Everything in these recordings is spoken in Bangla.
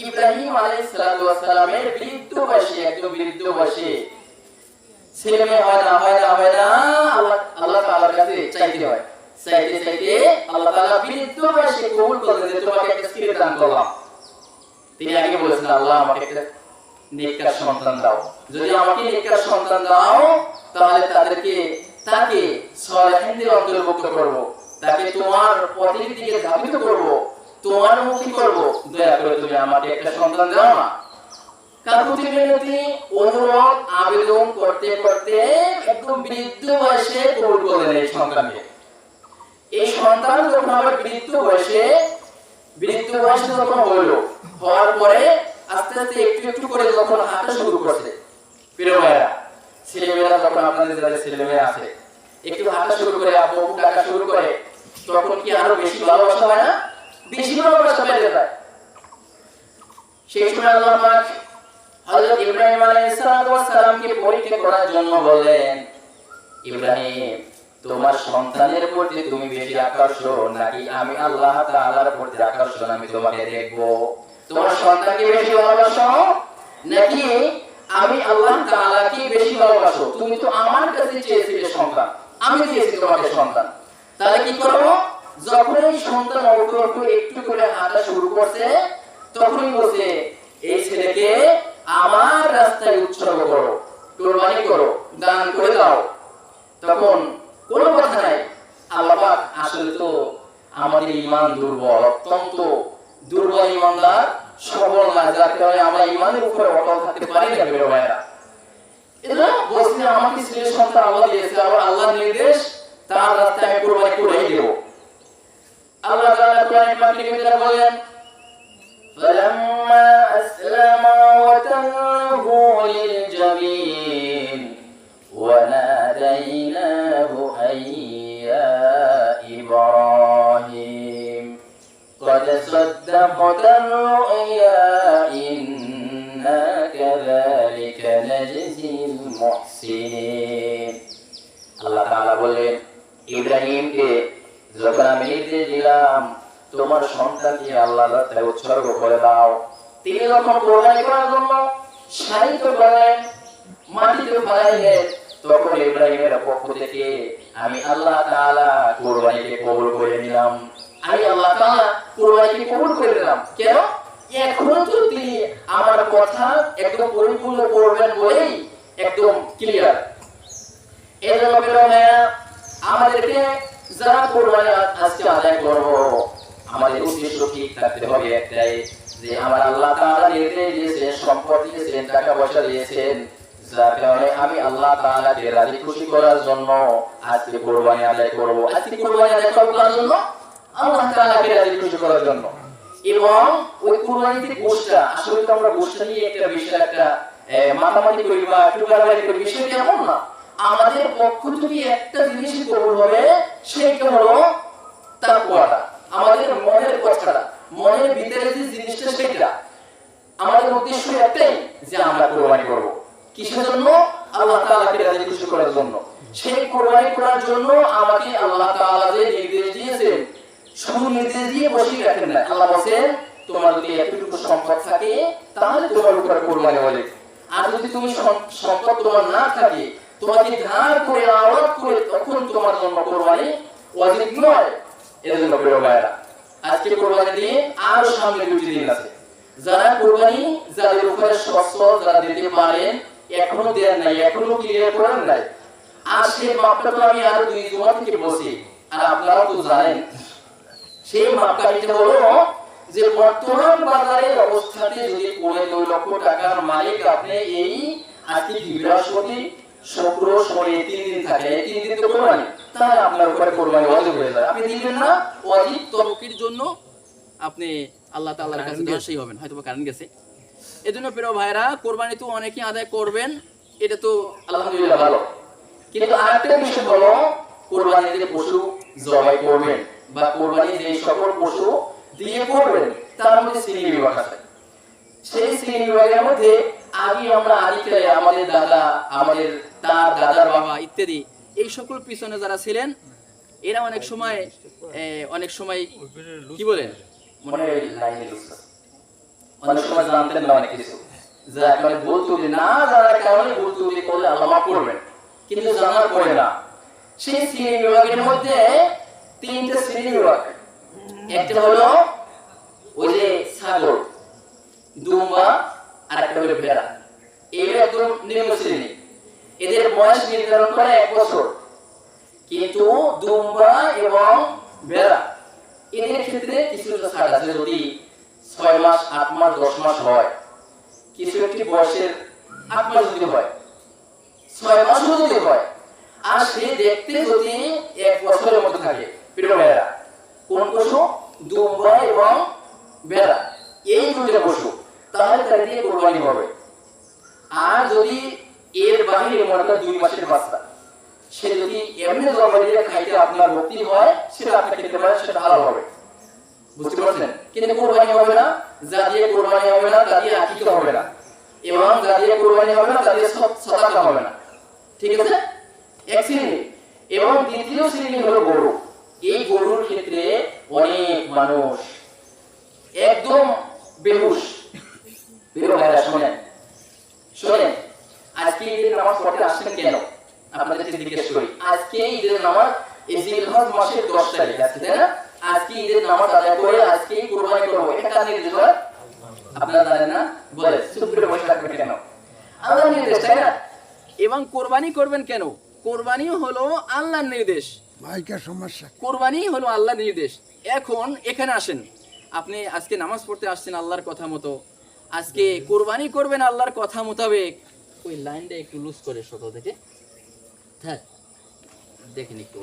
ইব্রাহিম আলাইহিস সালাতু ওয়াস সালামের বৃদ্ধ বয়সে, একদম বৃদ্ধ বয়সে ছেলে মেয়ে হয় না, আল্লাহ তাআলার কাছে চাইতে হয়। চাইতে আল্লাহ তাআলা বৃদ্ধ বয়সে কবুল করলেন যে তোমাকে একটা স্ত্রী দান করলাম। তিনি আগে বলেছেন, আল্লাহ আমাকে একটা নেককার সন্তান দাও, যদি আমাকে নেককার সন্তান দাও তাহলে তাকে সালেহিনদের অন্তর্ভুক্ত করব, তাকে তোমার পথের দিকে ধাবিত করব, তোমার মুখী করব, দয়া করে তুমি আমাকে একটা সন্তান দাও না। কাকুতি মিনতি অনুরোধ আবেদন করতে করতে একদম বৃদ্ধ বয়সে কবুল করলেন এই সন্তানকে। এই সন্তান যখন আবার বৃদ্ধ বয়সে যখন হওয়ার পরে আস্তে আস্তে একটু করে যখন হাঁটা শুরু করছে, প্রিয় ভাইরা, ছেলেমেয়েরা যখন আপনাদের যাদের ছেলেমেয়ে আছে একটু হাঁটা শুরু করে, আব্বু ডাকা শুরু করে, তখন কি আরো বেশি ভালোবাসা হয় না? বেশি ভালোবাসা বেড়ে যায়। সেই সময় আল্লাহ পাক হযরত ইব্রাহিম আলাইহিস সালামকে পরীক্ষা করার জন্য বললেন, ইব্রাহিম, তোমার সন্তানের প্রতি তুমি বেশি আকর্ষণ নাকি আমি আল্লাহ তাআলার প্রতি আকর্ষণ আমি তোমাকে দেখব? তোমার সন্তানকে বেশি ভালোবাসো নাকি আমি আল্লাহ তাআলাকে বেশি ভালোবাসো? তুমি তো আমার কাছে চেয়েছিলে সন্তান, আমি দিয়েছি তোমাকে সন্তান। তাহলে কি করব? যখন এই সন্তান একটু করে হাঁটা শুরু করছে, তখনই বলছে, এই ছেলেকে আমার রাস্তায় উৎসর্গ করো, কুরবানি করো, দান করে দাও। তখন কোনো কথা নাই। আল্লাহ পাক আসলে তো আমাদের ঈমান দুর্বল, অত্যন্ত দুর্বল ঈমানদার, সবল না, যার কারণে আমরা ঈমানের উপরে অটল থাকতে পারি না। প্রিয় ভাইরা, এটা বলছি আমাকে ছেলে সন্তান আল্লাহ দিয়েছে, আবার আল্লাহর নির্দেশ, তার রাস্তায় আমি কুরবানি করেই দেব। আল্লাহ তাআলা কোরআনে পাকের ভিতরে বলেন, فَلَمَّا أَسْلَمَا وَتَلَّهُ لِلْجَبِينِ وَنَادَيْنَاهُ أَن يَا إِبْرَاهِيمُ قَدْ صَدَّقْتَ الرُّؤْيَا إِنَّا كَذَلِكَ نَجْزِي الْمُحْسِنِينَ। আল্লাহ তাআলা বলেন, ইব্রাহিমকে যখন আমি নির্দেশ দিলাম তোমার সন্তানকে আল্লাহর রাস্তায় উৎসর্গ করে দাও, তিনি যখন কুরবানি করার জন্য শায়িত করলেন, মাটিতে ফেলাইলেন, তখন ইব্রাহিমের পক্ষ থেকে আমি আল্লাহ তাআলা কুরবানিকে কবুল করে নিলাম। আমি আল্লাহ তাআলা কুরবানিকে কবুল করে নিলাম। কেন? এখন তো তিনি আমার কথা একদম পরিপূর্ণ করবেন বলেই একদম ক্লিয়ার। এজন্য আমাদেরকে যারা কুরবানি আজকে আদায় করব, আমাদের উদ্দেশ্য ঠিক থাকতে হবে একটাই, যে আমার আল্লাহ তাআলা নির্দেশ দিয়েছেন, সম্পদ দিয়েছেন, টাকা পয়সা দিয়েছেন, যার কারণে আমি আল্লাহ তাআলাকে রাজি খুশি করার জন্য আজকে কুরবানি আদায় করব। আজকে কুরবানি আদায় করার জন্য, আল্লাহ তাআলাকে রাজি খুশি করার জন্য। এবং ওই কুরবানিতে গোশটা, আসলে তো আমরা গোশটা নিয়ে একটা বিষয় একটা মাতামাতি করি বা টুকারাবাড়ি করি, বিষয়টা এমন না। আমাদের পক্ষ থেকে একটা জিনিসই কবুল হবে, সেইটা হলো তাকওয়াটা, আমাদের মনের কথাটা, মনের ভিতরে যে জিনিসটা, সেটা আমাদের উদ্দেশ্য একটাই, যে আমরা কুরবানি করব। কিসের জন্য? আল্লাহ তাআলাকে রাজি খুশি করার জন্য। সেই কুরবানি করার জন্য আমাকে আল্লাহ তাআলা যে নির্দেশ দিয়েছেন, শুধু নির্দেশ দিয়ে বসিয়ে রাখেন না। আল্লাহ বলেন, তোমার যদি এতটুকু সম্পদ থাকে তাহলে তোমার উপরে কুরবানি ওয়াজিব, আর যদি তুমি সম্পদ তোমার না থাকে, তোমাকে ধার করে আওয়াজ করে, তখন তোমার জন্য কুরবানি ওয়াজিব নয়। এজন্য প্রিয় ভাইরা, আজকে কুরবানি দিয়ে আর সামনে 2 দিন আছে। যারা কুরবানি যাদের উপরে সচ্ছল, যারা দিতে পারেন, এখনো দেন নাই, এখনো ক্লিয়ার করেন নাই, আর সেই মাপটা তো আমি আরো 2 জুমা থেকে বসি, আর আপনারাও তো জানেন সেই মাপটা এটা হলো যে বর্তমান বাজারের অবস্থাতে যদি 2 লক্ষ টাকার মালিক আপনি, এই আজকে বৃহস্পতি, শুক্র, শনি 3 দিন থাকে, 3 দিন তো কুরবানি, তাহলে আপনার উপরে কুরবানি ওয়াজিব হয়ে যায়। আপনি দিবেন না, ওয়াজিব তরকির জন্য আপনি আল্লাহ তাআলার কাছে দোষী হবেন। হয়তো কারণ গেছে। এজন্য প্রিয় ভাইরা, কুরবানি তো অনেকেই আদায় করবেন, এটা তো আলহামদুলিল্লাহ ভালো। কিন্তু আরেকটা বিষয় হলো, কুরবানি যে পশু জবাই করবেন বা কুরবানি যে সকল পশু দিয়ে করবেন, তার মধ্যে শ্রেণী বিভাগ আছে। সেই শ্রেণী বিভাগের মধ্যে আগে আমরা আদিকালে আমাদের দাদা, আমাদের তার দাদার বাবা ইত্যাদি, এই সকল পিছনে যারা ছিলেন, এরা অনেক সময় কি বলেন, মনে লাইনে অনেক সময় জানতেন না অনেক কিছু, যা মানে ভুল ত্রুটি না জানার কারণে ভুল ত্রুটি করলে আল্লাহ মাফ করবেন, কিন্তু জানার পরে না। সেই শ্রেণী বিভাগের মধ্যে তিনটা শ্রেণী বিভাগ। একটা হলো ওই যে ছাগল, দুম্বা, আর একটা হলো ভেড়া। এগুলো একদম নিম্ন শ্রেণী। এদের বয়স নির্ধারণ করে 1 বছর। কিন্তু দুম্বা এবং ভেড়া এদের ক্ষেত্রে কিছু ছাড় আছে। যদি 6 মাস, 8 মাস, 10 মাস হয়, কিছু একটি বয়সের 8 মাস যদি হয়, 6 মাসও যদি হয়, আর সে দেখতে যদি 1 বছরের মতো থাকে, প্রিয় ভাইয়েরা, কোন পশু? দুম্বা এবং ভেড়া, এই দুইটা পশু, তাহলে তার দিয়ে কোরবানি হবে। আর যদি এর বাহিরে মনে করেন 2 মাসের বাচ্চা, সে যদি এমনি জবাই দিয়ে খাইতে আপনার ভক্তি হয়, সেটা আপনি খেতে পারেন, সেটা হালাল হবে। বুঝতে পারছেন? কিন্তু কোরবানি হবে না, যা দিয়ে কোরবানি হবে না তা দিয়ে আকিকা হবে না, এবং যা দিয়ে কোরবানি হবে না তা দিয়ে সাদাকা হবে না। ঠিক আছে? এক শ্রেণী। এবং দ্বিতীয় শ্রেণী হলো গরু। এই গরুর ক্ষেত্রে অনেক মানুষ একদম বেহুশ। বেরো ভাইরা শোনেন, শোনেন, আজকে ঈদের নামাজ পড়তে আসছেন কেন? আপনাদেরকে জিজ্ঞেস করি। আজকে ঈদের নামাজ এই জিলহজ মাসের 10 তারিখ আছে, তাই না? আজকে ঈদের নামাজ আদায় করে আজকে কুরবানি করব, এটা কার নির্দেশ? আপনারা জানেন না? বলে চুপ করে বসে থাকবেন কেন? আল্লাহর নির্দেশ, তাই না? এবং কোরবানি করবেন কেন? কোরবানি হলো আল্লাহর নির্দেশ। মাইকের সমস্যা। কোরবানি হলো আল্লাহর নির্দেশ। এখন এখানে আসেন, আপনি আজকে নামাজ পড়তে আসছেন আল্লাহর কথা মতো, আজকে কোরবানি করবেন আল্লাহর কথা মোতাবেক। ওই লাইনটা একটু লুজ করে শত থেকে, হ্যাঁ দেখেন একটু।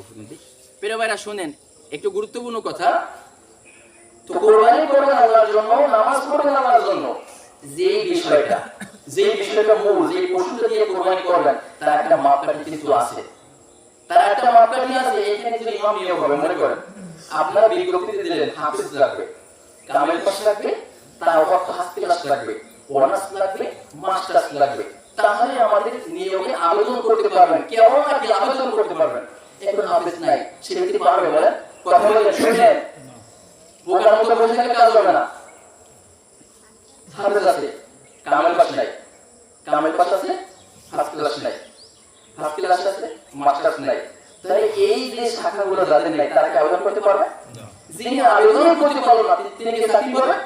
প্রিয় ভাইরা শোনেন, একটু গুরুত্বপূর্ণ কথা। তো কোরবানি করবেন আল্লাহর জন্য, নামাজ পড়বেন আল্লাহর জন্য। যে বিষয়টা মূল, যে পশুটা দিয়ে কোরবানি করবেন, তার একটা মাপকাঠি কিন্তু আছে। তার একটা মাপকাঠি আছে। এখানে যদি ইমাম নিয়োগ হবে, মনে করেন আপনারা বিজ্ঞপ্তিতে দিলেন হাফেজ লাগবে, কামেল পাশ লাগবে, তার অর্থ হাসতে ক্লাস লাগবে, অনার্স লাগবে, মাস্টার্স লাগবে, তাহলে আমাদের নিয়োগে আবেদন করতে পারবেন। কেমন নাকি আবেদন করতে পারবেন? এখন হাফেজ নাই, সে ব্যক্তি পারবে? বলেন, কথা বলেন, শুনেন। বোকার মতো বসে থাকলে কাজ হবে না। হাফেজ আছে, কামেল পাশ নাই, কামেল পাশ আছে, ফার্স্ট ক্লাস নাই, ফার্স্ট ক্লাস আছে, মাস্টার্স নাই। তাহলে এই যে শাখাগুলো যাদের নাই, তারা কি আবেদন করতে পারবে? যিনি আবেদন করতে পারবেন না, তিনি কি চাকরি করবেন?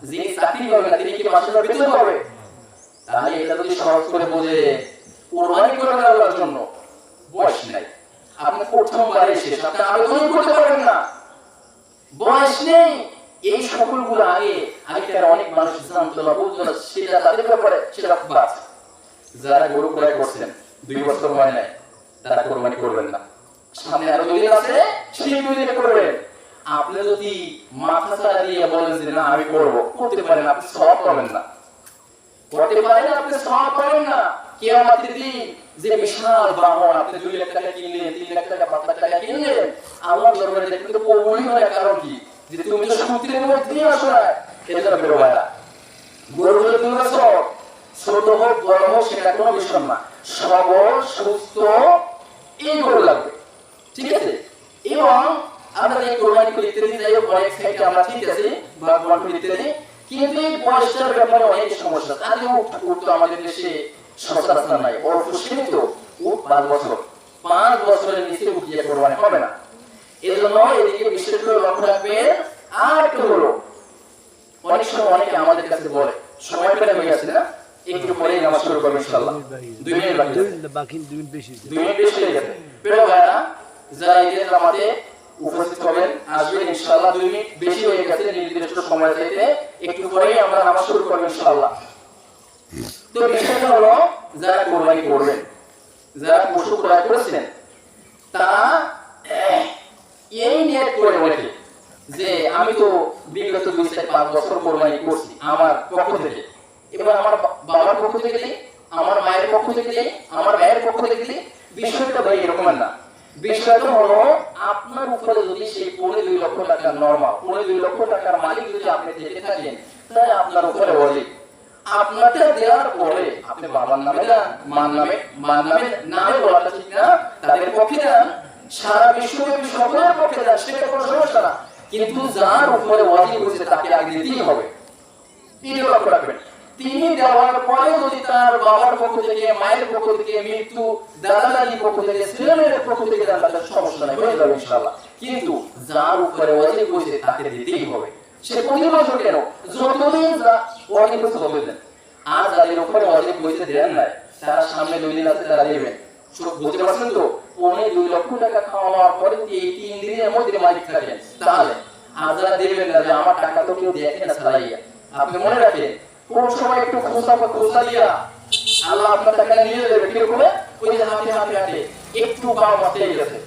যিনি চাকরি করবেন না, তিনি কি মাসের বেতন পাবে? তাহলে এটা যদি সহজ করে বোঝে, কোরবানি করবেন আল্লাহর জন্য, বয়স নাই, আপনি প্রথমবার এসে আপনি আবেদন করতে পারবেন না, বয়স নেই। এই সকলগুলো আগেকার অনেক মানুষ জানতো না, বুঝতো না, সেটা তাদের ব্যাপারে সেটা খুব আছে। যারা গরু ক্রয় করছেন 2 বছর হয় নাই, তারা কোরবানি করবেন না। সামনে আরো 2 দিন আছে, সেই 2 দিনে করবেন। আপনি যদি মাথা ছাড়া দিয়ে বলেন যে না আমি করবো, করতে পারেন, আপনি সওয়াব পাবেন না। করতে পারেন, আপনি সওয়াব পাবেন না। কিয়ামতের দিন যে বিশাল বাহন, আপনি 2 লাখ টাকা কিনলেন, 3 লাখ টাকা, 5 লাখ টাকা কিনলেন, আল্লাহর দরবারে দেখবেন তো কবুলই হয়। কারণ কি? যে তুমি তো সমুদ্রের মধ্যে নিয়ে আসো না। এজন্য বেরো ভাইরা, গরুগুলো তুমি আসো, ছোট হোক বড় হোক সেটা কোনো বিষয় না, সবল সুস্থ এই গরু লাগবে। ঠিক আছে? এবং আমরা এই কোরবানি করে ইত্যাদি যাই হোক, অনেক সাইডে আমরা ঠিক আছে ভগবান করে ইত্যাদি, কিন্তু এই বয়সটার ব্যাপারে অনেক সমস্যা। আজও উঠ তো আমাদের দেশে সচরাচর নাই, অল্প সীমিত উঠ 5 বছরের নিচে উঠিয়ে কোরবানি হবে না। এই জন্য এদিকে বিশেষ করে লক্ষ্য রাখবেন। আর একটু হলো, অনেক সময় অনেকে আমাদের কাছে বলে সময় পেলে হয়ে গেছে না, একটু পরেই নামাজ শুরু করবেন ইনশাআল্লাহ। 2 মিনিট বাকি, 2 মিনিট বেশি, 2 মিনিট বেশি হয়ে যাবে। প্রিয় ভাইরা, যারা ঈদের নামাজে উপস্থিত হবেন, আসবেন ইনশাআল্লাহ। 2 মিনিট বেশি হয়ে গেছে নির্দিষ্ট সময় চাইতে, একটু পরেই আমরা নামাজ শুরু করব ইনশাআল্লাহ। তো বিষয়টা হলো, যারা কোরবানি করবেন, যারা পশু ক্রয় করেছেন, তারা এই নিয়ত করে বলে যে আমি তো বিগত 2-5 বছর কোরবানি করছি আমার পক্ষ থেকে, এবার আমার বাবার পক্ষ থেকে দিই, আমার মায়ের পক্ষ থেকে দিই, আমার ভাইয়ের পক্ষ থেকে দিই। বিষয়টা ভাই এরকম না। বিষয়টা হলো, আপনার উপরে যদি সেই 2.5 লক্ষ টাকা নরমাল, 2.5 লক্ষ টাকার মালিক যদি আপনি থেকে থাকেন, তাহলে আপনার উপরে ওয়াজিব। আপনারটা দেওয়ার পরে আপনি বাবার নামে না, মার নামে বলাটা ঠিক না, তাদের পক্ষে দেন, সারা বিশ্বব্যাপী সকলের পক্ষে দেন, সেটা কোনো সমস্যা না। কিন্তু যার উপরে ওয়াজিব হয়েছে তাকে আগে দিতেই হবে। তিনি লক্ষ্য রাখবেন। তিনি দেওয়ার পরে যদি তার বাবার পক্ষ থেকে, মায়ের পক্ষ থেকে, মৃত্যু দাদা দাদির পক্ষ থেকে, ছেলেমেয়ের পক্ষ থেকে দেন, তাদের সমস্যা নাই, হয়ে যাবে ইনশাআল্লাহ। কিন্তু যার উপরে ওয়াজিব হয়েছে তাকে দিতেই হবে। সে প্রতি বছর কেন, যতদিন ওয়াজিব হয়েছে ততদিন। আর যাদের উপরে ওয়াজিব হয়েছে দেন নাই, তারা সামনে 2 দিন আছে, তারা দেবেন। বুঝতে পারছেন তো? 2 লক্ষ টাকা খাওয়ানোর পরে এই 3 দিনের মধ্যে মালিক থাকেন, তাহলে আর যারা দেবেন না যে আমার টাকা তো কেউ দেখে না ছাড়াইয়া, আপনি মনে রাখেন কোন সময় একটু খোঁজা দিয়া আল্লাহ আপনার টাকা নিয়ে যাবে। কিরকম? ওই যে হাতে হাতে হাতে একটু পাও বাঁচিয়ে গেছে,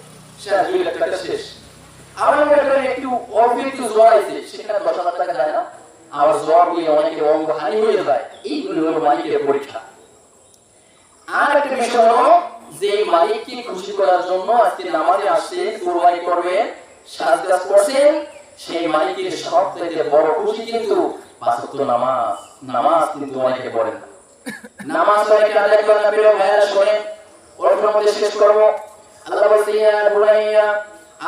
সে 2 লাখ টাকা শেষ। আবার একটু অল্প একটু জ্বর আছে, সেখানে 10,000 টাকা যায় না। আবার জ্বর হয়ে অনেকে অঙ্গ হানি হয়ে যায়। এইগুলো হলো মালিকের পরীক্ষা। আর একটা বিষয় হলো যে মালিককে খুশি করার জন্য আজকে নামাজে আসছে, কুরবানি করবেন, সাজদাস করছেন, সেই মালিকের সবথেকে বড় খুশি কিন্তু 5 ওয়াক্ত নামাজ। নামাজ কিন্তু অনেকে পড়েন না, নামাজ অনেকে আদায় করেন না। প্রিয় ভাইরা শোনেন, ওর মধ্যে শেষ করব। আল্লাহ বলছে ইয়া বুনাইয়া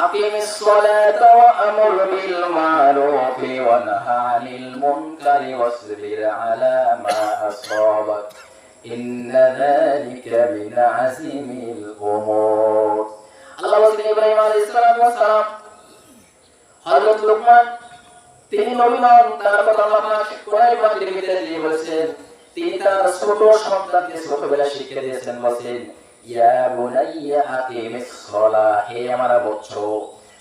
আকিমিস সালাতা ওয়া আমুর বিল মারুফি ওয়া নাহা আনিল মুনকারি ওয়াসবির আলা মা আসাবাক ইন্না যালিকা মিন আযমিল উমুর। আল্লাহ বলছেন ইব্রাহিম আলাইহিস সালাম, হযরত লুকমান তিনি নবী নন, তার কথা আল্লাহ পাক কোরআন পাকের ভিতরে দিয়ে বলেছেন, তিনি তার ছোট সন্তানকে ছোটবেলা শিক্ষা দিয়েছেন, বলেন ইয়া বুনাইয়া আকিমিস সালাহ, হে আমার বৎস।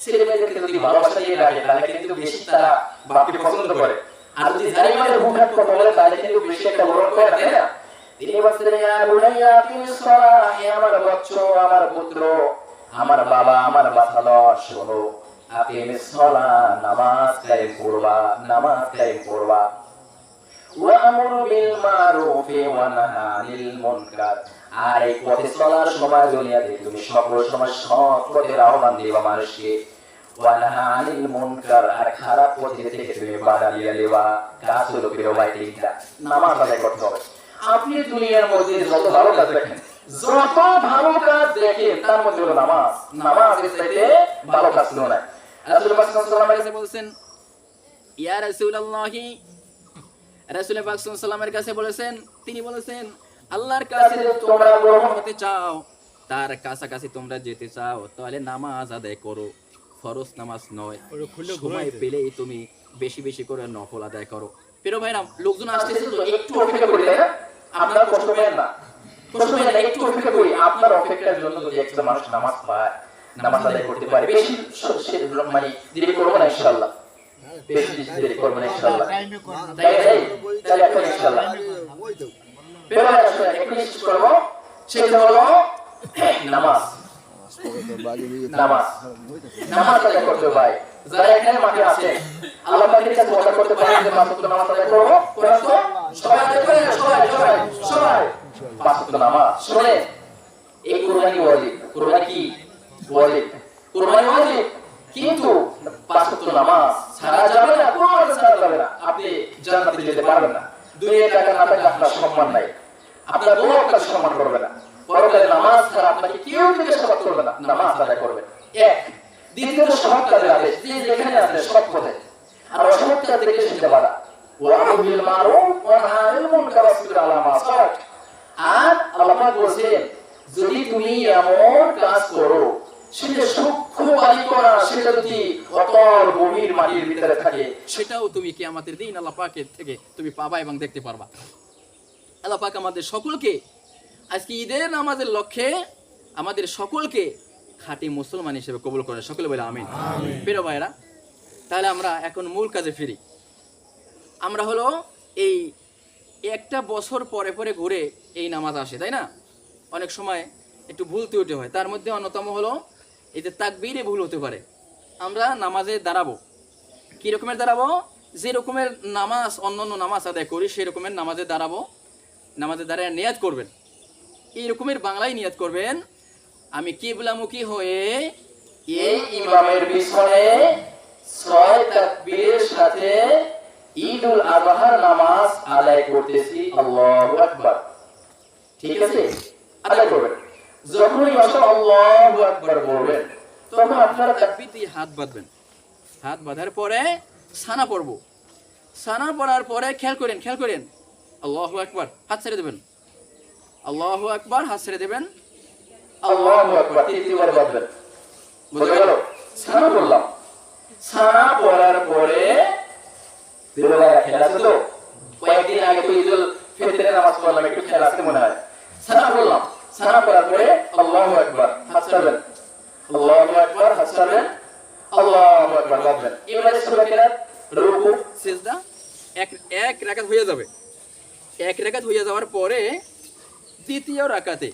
ছেলেমেয়েদেরকে যদি ভালোবাসা দিয়ে রাখে তাহলে কিন্তু বেশি তারা বাপকে পছন্দ করে, আর যদি জালিমের হুটহাট কথা বলে তাহলে কিন্তু বেশি একটা বড় করে, তাই না? তিনি বলেন ইয়া বুনাইয়া আকিমিস সালাহ, হে আমার বৎস, আমার পুত্র, আমার বাবা, আমার বাচ্চারা, শোনো, আকিমিস সালাহ, নামাজ কায়েম করবা, নামাজ কায়েম করবা। ওয়া আমুর বিল মারুফি ওয়া নাহা আনিল মুনকার, আর এই পথে চলার সময় দুনিয়াতে তুমি সকল সময় সৎ পথের আহ্বান দিবা মানুষকে। ওয়া নাহা আনিল মুনকার, আর খারাপ পথে থেকে তুমি বাধা দিয়ে দেবা। কাজ হলো প্রিয় ভাই তিনটা, নামাজ আদায় করতে হবে। আপনি দুনিয়ার মধ্যে যত ভালো কাজ দেখেন, যত ভালো কাজ দেখেন, তার মধ্যে হলো নামাজ। নামাজের চাইতে ভালো কাজ কোনো নাই। রাসূলুল্লাহ সাল্লাল্লাহু আলাইহি ওয়াসাল্লাম বলেছেন, ইয়া রাসূলুল্লাহি, রাসূল পাক সাল্লাল্লাহু আলাইহি ওয়াসাল্লামের কাছে বলেছেন, তিনি বলেছেন, আল্লাহর কাছে তোমরা গ্রহণ হতে চাও, তার কাছাকাছি তোমরা যেতে চাও, তাহলে নামাজ আদায় করো। ফরজ নামাজ নয়, সময় পেলেই তুমি বেশি বেশি করে নফল আদায় করো। প্রিয় ভাইরা, লোকজন আসতেছে তো একটু অপেক্ষা করি, তাই না? আপনারা কষ্ট পেয়েন না, কষ্ট পেয়েন না, একটু অপেক্ষা করি। আপনার অপেক্ষার জন্য যদি একটা মানুষ নামাজ পায়, নামাজ আদায় করতে পারে, বেশি মানে দেরি করবো না ইনশাআল্লাহ, বেশি দেরি করবো না ইনশাআল্লাহ, তাই এখন ইনশাআল্লাহ সেটা হলো নামাজ। নামাজ নামাজ আদায় করতে ভাই, যারা এখানে মাঠে আছে আল্লাহ পাকের কাছে ওয়াদা করতে পারেন যে 5 ওয়াক্ত নামাজ আদায় করব, সবাই আদায় করেন, সবাই সবাই সবাই 5 ওয়াক্ত নামাজ। শুনে, এই কুরবানি ওয়াজিব, কুরবানি কি ওয়াজিব, কুরবানি ওয়াজিব, কিন্তু 5 ওয়াক্ত নামাজ ছাড়া যাবে না, কোনো মতে ছাড়া যাবে না। আপনি জান্নাতে যেতে পারবেন না। দুনিয়া টাকা না থাকলে আপনার সম্মান নাই, আপনার বউ আপনার সম্মান করবে না। পরকালে নামাজ ছাড়া আপনাকে কেউ জিজ্ঞাসাবাদ করবে না, নামাজ আদায় করবে। এক, দ্বিতীয়ত সৎ কাজের আদেশ, যে যেখানে আছে সৎ পথে, আর অসৎ কাজ থেকে সেটা বাধা। ওয়া আমরু বিল মারুফ ওয়া নাহা আনিল মুনকার ওয়াসবির আলা মা আসাবাক। আর আল্লাহ পাক বলেন, যদি তুমি এমন কাজ করো সেটা সূক্ষ্ম বালিকা না, সেটা যদি অতল গভীর মাটির ভিতরে থাকে, সেটাও তুমি কিয়ামতের দিন আল্লাহ পাকের থেকে তুমি পাবা এবং দেখতে পারবা। আল্লাহ পাক আমাদের সকলকে আজকে ঈদের নামাজের লক্ষ্যে আমাদের সকলকে খাঁটি মুসলমান হিসেবে কবুল করে, সকলে বলে আমিন। প্রিয় ভাইরা, তাহলে আমরা এখন মূল কাজে ফিরি। আমরা হলো এই একটা বছর পরে পরে ঘুরে এই নামাজ আসে, তাই না? অনেক সময় একটু ভুল ত্রুটি হয়, তার মধ্যে অন্যতম হলো এই যে তাকবীরে ভুল হতে পারে। আমরা নামাজে দাঁড়াবো, কি রকমের দাঁড়াবো? যে রকমের নামাজ অন্যান্য নামাজ আদায় করি সেই রকমের নামাজে দাঁড়াবো। নামাজে দাঁড়ায় নিয়াত করবেন, এই রকমের বাংলায় নিয়াত করবেন, আমি কিবলামুখী হয়ে এই ইমামের পিছনে 6 তাকবীরের সাথে ঈদুল আযহার নামাজ আদায় করতেছি, আল্লাহু আকবার। ঠিক আছে, আদায় করবেন। যখন ইমাম আল্লাহু আকবার বলবেন তখন আপনারা তাকবীর দিয়ে হাত বাঁধবেন। হাত বাঁধার পরে সানা পড়ব। সানা পড়ার পরে খেয়াল করেন আল্লাহু আকবার, হাত ছেড়ে দেবেন, আল্লাহু আকবার, হাত ছেড়ে দেবেন, আল্লাহু আকবার, তৃতীয়বার বলবেন। বুঝা গেল? সানা পড়লাম, সানা পড়ার পরে খেলা আছে তো, কয়েকদিন আগে তো ঈদুল ফিতরের নামাজ পড়লাম, একটু খেলা আছে মনে হয়। সানা পড়লাম, সানা পড়ার পরে আল্লাহু আকবার, হাত ছাড়বেন, আল্লাহু আকবার, হাত ছাড়বেন, আল্লাহু আকবার বলবেন। এবারে সূরা কিরাত, রুকু, সিজদা এক রাকাত হয়ে যাবে। এক রাকাত হয়ে যাওয়ার পরে দ্বিতীয় রাকাতে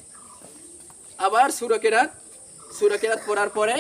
আবার সূরা কেরাত পড়ার পরে